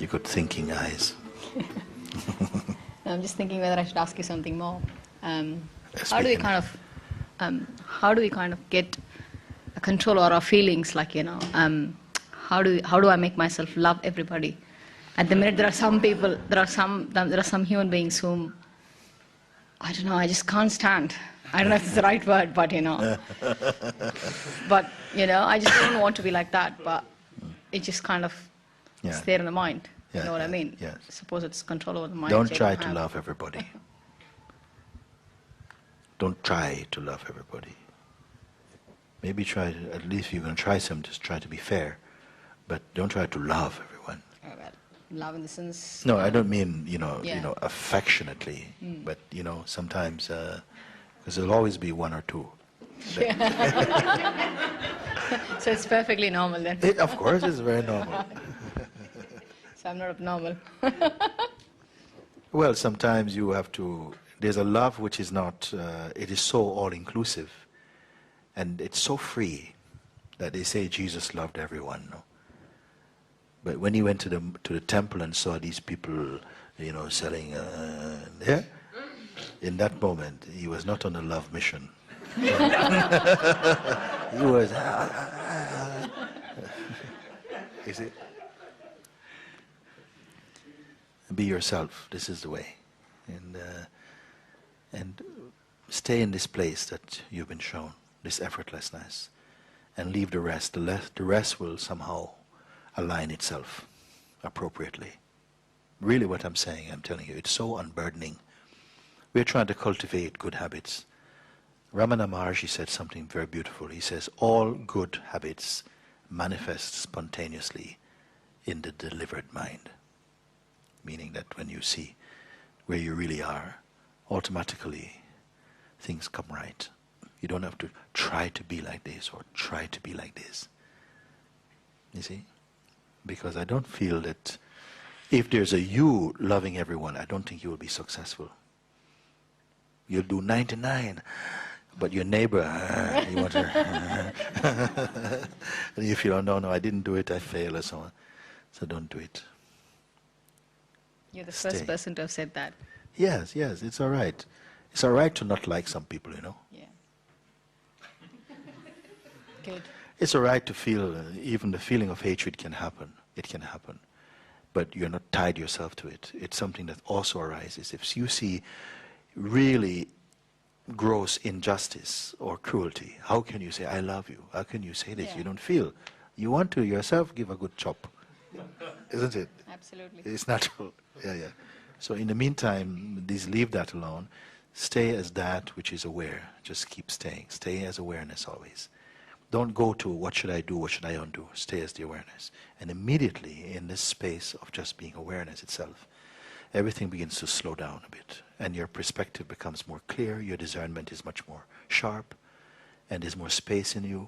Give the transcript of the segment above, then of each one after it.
very good thinking eyes. I'm just thinking whether I should ask you something more. Yes, How we do we can. how do we kind of get a control over our feelings? Like, you know, how do I make myself love everybody? At the minute, there are some people, there are some human beings whom I don't know. I just can't stand. I don't know if it's the right word, but you know, but you know, I just don't want to be like that. But it just kind of it's there in the mind. Yeah, You know what I mean? yes. Suppose it's control over the mind. Don't which I try don't to have. love everybody. Don't try to love everybody. Maybe try to, at least if you're going to try some, just try to be fair. But don't try to love everyone. Oh, well, love in the sense. No, I don't mean, you Yeah. know, affectionately. But, you know, sometimes, because there'll always be one or two. So it's perfectly normal then. Of course, it's very normal. So I'm not abnormal. Well, sometimes you have to, there's a love which is not, it is so all-inclusive, and it's so free that they say Jesus loved everyone. No? But when he went to the temple and saw these people, you know, selling there, in that moment, he was not on a love mission. He was, you see? Be yourself. This is the way, and stay in this place that you've been shown, this effortlessness, and leave the rest. The rest will somehow align itself appropriately. Really, what I'm saying, I'm telling you, it's so unburdening. We're trying to cultivate good habits. Ramana Maharshi said something very beautiful. He says, all good habits manifest spontaneously in the delivered mind. Meaning that when you see where you really are, automatically things come right. You don't have to try to be like this or try to be like this. You see? Because I don't feel that if there's a you loving everyone, I don't think you will be successful. You'll do 99, but your neighbor, you want her. And you feel, oh, no, I didn't do it, I failed, or so on. So don't do it. You're the first person to have said that. Yes, it's all right. It's all right to not like some people, you know. Yeah. Good. It's all right to feel, even the feeling of hatred can happen. It can happen. But you're not tied yourself to it. It's something that also arises. If you see really gross injustice or cruelty, how can you say, I love you? How can you say this? Yeah. You don't feel. You want to yourself give a good chop. Isn't it? Absolutely. It's natural. Yeah. So in the meantime, leave that alone. Stay as that which is aware. Just keep staying. Stay as awareness always. Don't go to what should I do, what should I undo. Stay as the awareness. And immediately in this space of just being awareness itself, everything begins to slow down a bit. And your perspective becomes more clear, your discernment is much more sharp, and there's more space in you,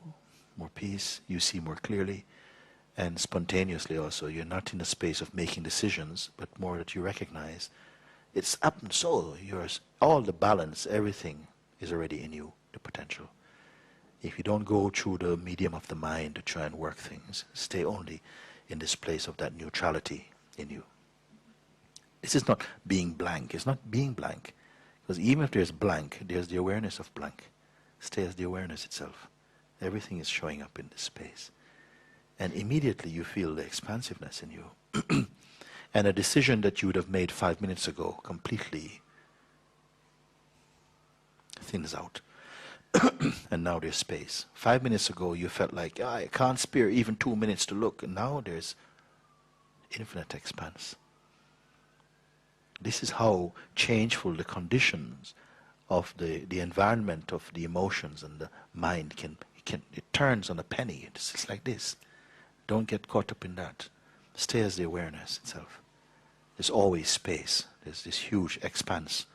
more peace, you see more clearly. And spontaneously also, you're not in a space of making decisions, but more that you recognize it's up and so, yours, all the balance, everything is already in you, the potential. If you don't go through the medium of the mind to try and work things, stay only in this place of that neutrality in you. This is not being blank, it's not being blank. Because even if there's blank, there's the awareness of blank. Stay as the awareness itself. Everything is showing up in this space. And immediately you feel the expansiveness in you. And a decision that you would have made 5 minutes ago completely thins out. And now there's space. 5 minutes ago you felt like, I can't spare even 2 minutes to look. And now there's infinite expanse. This is how changeful the conditions of the environment of the emotions and the mind it turns on a penny. It's just like this. Don't get caught up in that. Stay as the awareness itself. There's always space. There's this huge expanse.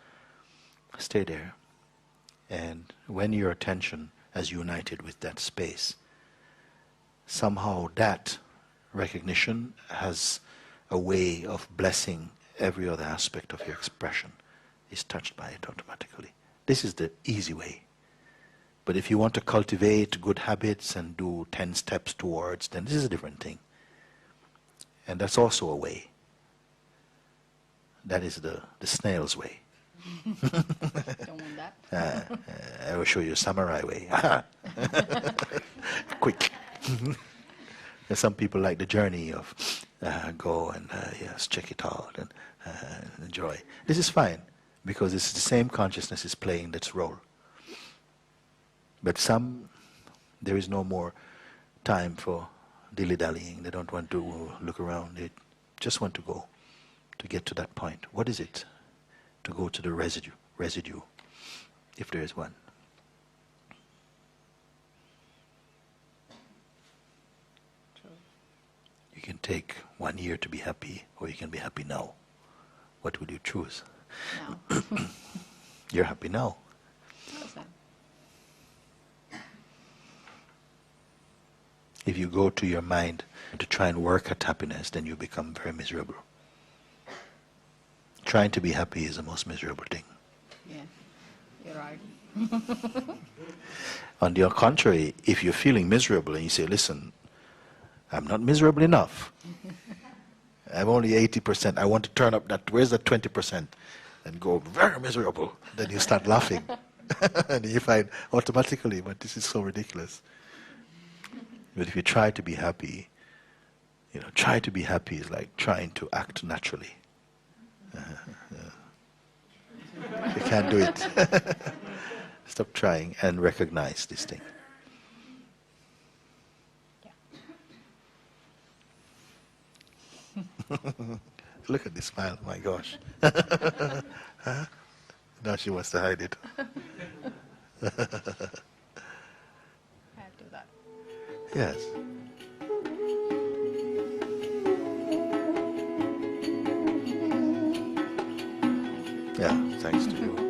Stay there. And when your attention has united with that space, somehow that recognition has a way of blessing every other aspect of your expression. Is touched by it automatically. This is the easy way. But if you want to cultivate good habits and do 10 steps towards, then this is a different thing. And that's also a way. That is the snail's way. Don't want that. I will show you a samurai way. Quick. And some people like the journey of go and yes, check it out and enjoy. This is fine because it's the same consciousness is playing its role. But some, there is no more time for dilly-dallying. They don't want to look around. They just want to go, to get to that point. What is it? To go to the residue, if there is one. You can take 1 year to be happy, or you can be happy now. What would you choose? Now. You're happy now. If you go to your mind to try and work at happiness, then you become very miserable. Trying to be happy is the most miserable thing. Yeah, you're right. On the contrary, if you're feeling miserable and you say, listen, I'm not miserable enough. I'm only 80%. I want to turn up that, where's that 20%? And go very miserable. Then you start laughing. And you find automatically, but this is so ridiculous. But if you try to be happy, try to be happy is like trying to act naturally. You can't do it. Stop trying and recognize this thing. Look at this smile, my gosh. Huh? Now she wants to hide it. I do that. Yes. Yeah, thanks to you.